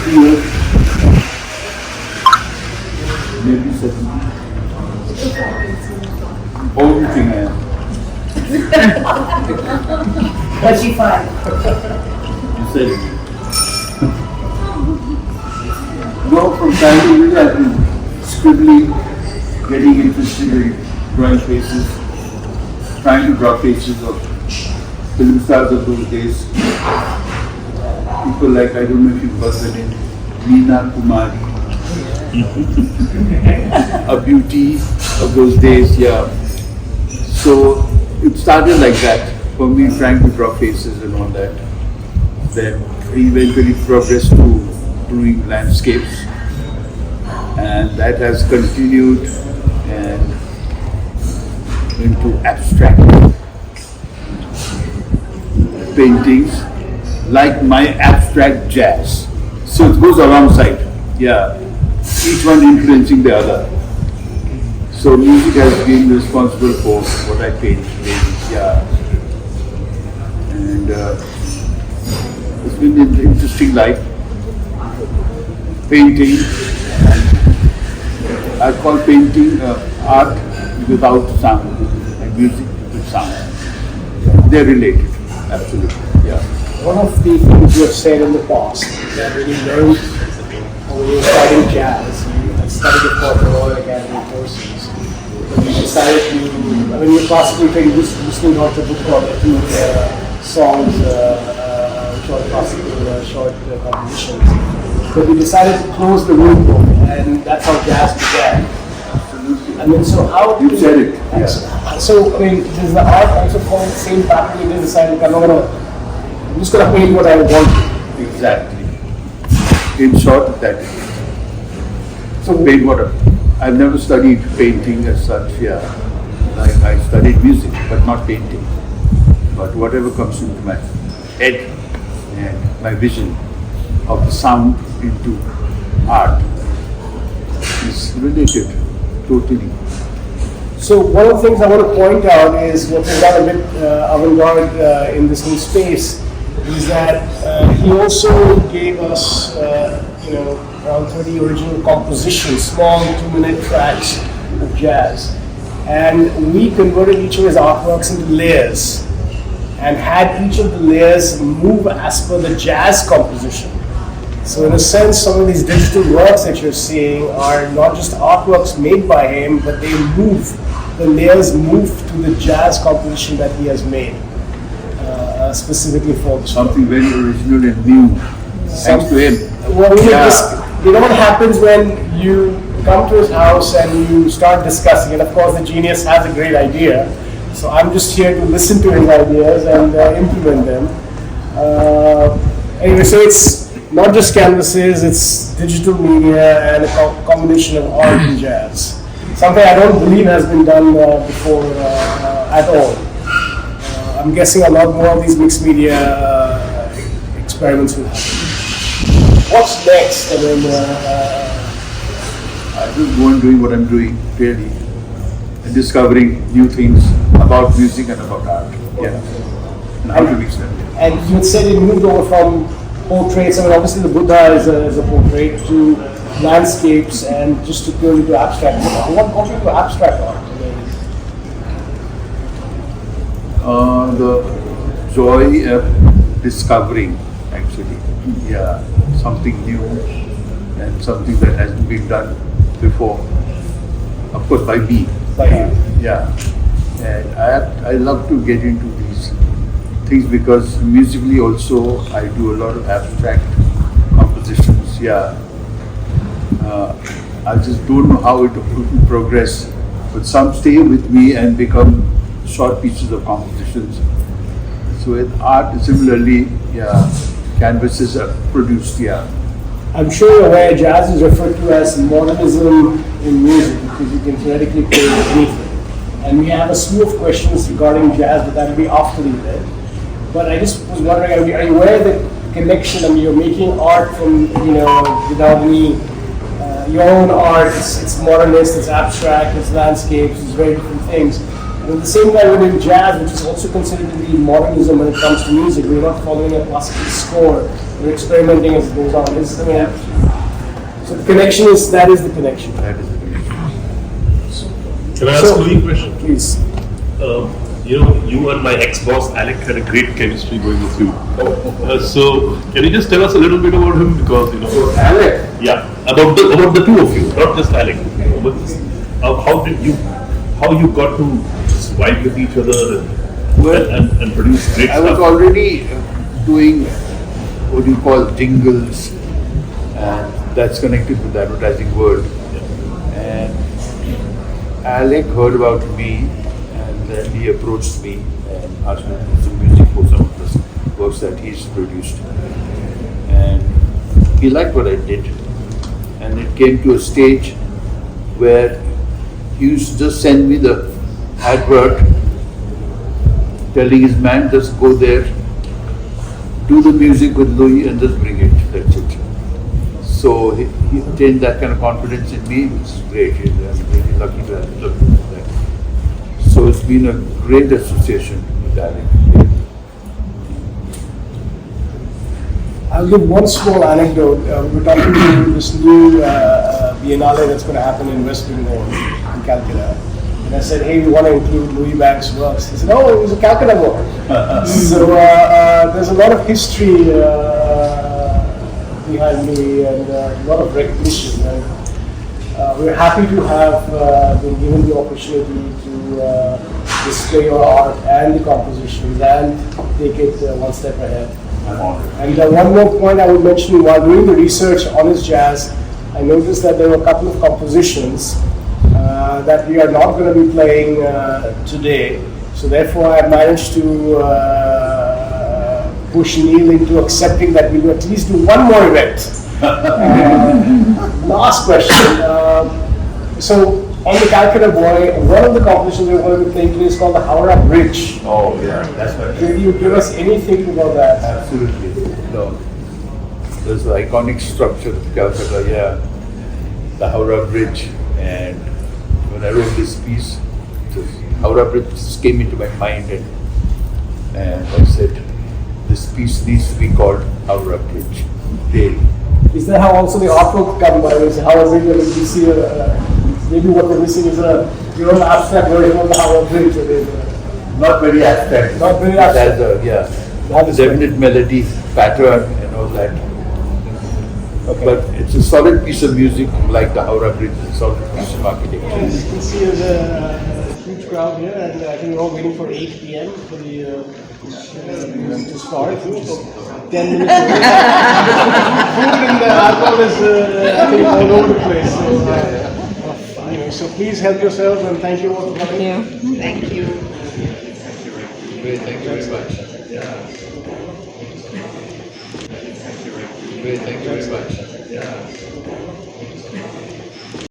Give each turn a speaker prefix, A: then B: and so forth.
A: 60 years, maybe 70. Old thing I am.
B: 35.
A: You said it. No, from childhood I've been scribbling, getting interested in drawing faces, trying to draw faces of film stars of those days. People like, I don't know if you've heard the name, Meena Kumari, a beauty of those days, yeah. So it started like that, for me trying to draw faces and all that. Then eventually progressed to doing landscapes, and that has continued and into abstract paintings, like my abstract jazz. So it goes alongside, yeah, each one influencing the other. So music has been responsible for what I paint, maybe, yeah. And it's been an interesting life. Painting, I call painting art without sound and music with sound. They're related, absolutely, yeah.
C: One of the things you have said in the past that when you learned or when you were studying jazz, you had studied it for the Royal Academy courses, but you decided to, I mean, you're classically trained, listening to a book called songs, which are classical short compositions. But we decided to close the room book, and that's how jazz began.
A: Absolutely.
C: And then, so how
A: You said it.
C: Yeah. So, I mean, does the art also follow the same pattern? You just decided, I'm just gonna paint what I want to.
A: Exactly. In short, that is.
C: So,
A: Paint water. I've never studied painting as such, yeah. Like I studied music, but not painting. But whatever comes into my head and my vision of the sound into art is related totally.
C: So one of the things I want to point out is what we've done a bit avant-garde in this new space is that he also gave us, around 30 original compositions, small 2-minute tracks of jazz. And we converted each of his artworks into layers and had each of the layers move as per the jazz composition. So in a sense, some of these digital works that you're seeing are not just artworks made by him, but they move, the layers move to the jazz composition that he has made, specifically for the
A: Something very original and new, thanks to him.
C: Well, you know what happens when you come to his house and you start discussing, and of course the genius has a great idea, so I'm just here to listen to his ideas and implement them. Anyway, so it's not just canvases, it's digital media and a combination of art and jazz. Something I don't believe has been done before at all. I'm guessing a lot more of these mixed media experiments will happen. What's next? I mean,
A: I just go on doing what I'm doing, really, and discovering new things about music and about art. Yeah, and how to mix them.
C: And you said it moved over from portraits. I mean, obviously the Buddha is a portrait, to landscapes, and just to purely to abstract. What got you to abstract art?
A: The joy of discovering, actually, yeah, something new and something that hasn't been done before. Of course, by me. Yeah, and I love to get into these things because musically also I do a lot of abstract compositions. Yeah, I just don't know how it will progress, but some stay with me and become short pieces of compositions. So with art, similarly, yeah, canvases are produced. Yeah.
C: I'm sure you're aware jazz is referred to as modernism in music because you can theoretically play anything. And we have a slew of questions regarding jazz, but that will be after the event. But I just was wondering, are you aware of the connection? I mean, you're making art from, without any, your own art, it's modernist, it's abstract, it's landscapes, it's very different things. But at the same time, we're in jazz, which is also considered to be modernism when it comes to music. We're not following a classical score. We're experimenting as it goes on. So the connection is, that is the connection.
A: That is the connection.
D: Can I ask Louis a question?
C: Please.
D: You and my ex-boss Alec had a great chemistry going with you. So can you just tell us a little bit about him, because
A: Alec,
D: yeah, about the two of you, not just Alec. But how you got to just vibe with each other and produce great
A: I was
D: stuff?
A: already doing what you call jingles, and that's connected with the advertising world. And Alec heard about me, and then he approached me and asked me to do some music for some of the works that he's produced. And he liked what I did. And it came to a stage where he used to just send me the advert, telling his man, just go there, do the music with Louis and just bring it, that's it. So he obtained that kind of confidence in me, which is great. I'm really lucky to have that. So it's been a great association with Alec.
C: I'll give one small anecdote. We're talking to this new Biennale that's going to happen in West Bengal, in Calcutta. And I said, hey, we want to include Louis Banks' works. He said, oh, it was a Calcutta book. So there's a lot of history behind me and a lot of recognition. And we're happy to have been given the opportunity to display your art and the compositions and take it one step ahead. And one more point I would mention, while doing the research on his jazz, I noticed that there were a couple of compositions that we are not going to be playing today. So therefore I managed to push Neil into accepting that we will at least do one more event. Last question. So on the Calcutta Boy, one of the compositions we're going to be playing today is called the Howrah Bridge.
A: Oh yeah, that's right.
C: Can you give us anything about that?
A: Absolutely. No. There's the iconic structure of Calcutta, the Howrah Bridge. And when I wrote this piece, the Howrah Bridge just came into my mind, and I said, this piece needs to be called Howrah Bridge. Daily.
C: Is that how also the artwork come by? How is it going to see maybe what we're missing is your own abstract version of the Howrah Bridge?
A: Not very abstract.
C: Not very abstract.
A: It has a definite melody, pattern, and all that.
C: Okay.
A: But it's a solid piece of music, like the Howrah Bridge, a solid piece of architecture.
C: As you can see, there's a huge crowd here, and I think we're all waiting for 8 p.m. for the to start. 10 minutes away. Food and alcohol is, I think, all over the place. So, so please help yourselves, and thank you all for coming.
B: Thank you.
A: Great, thank you very much. Great, thank you very much.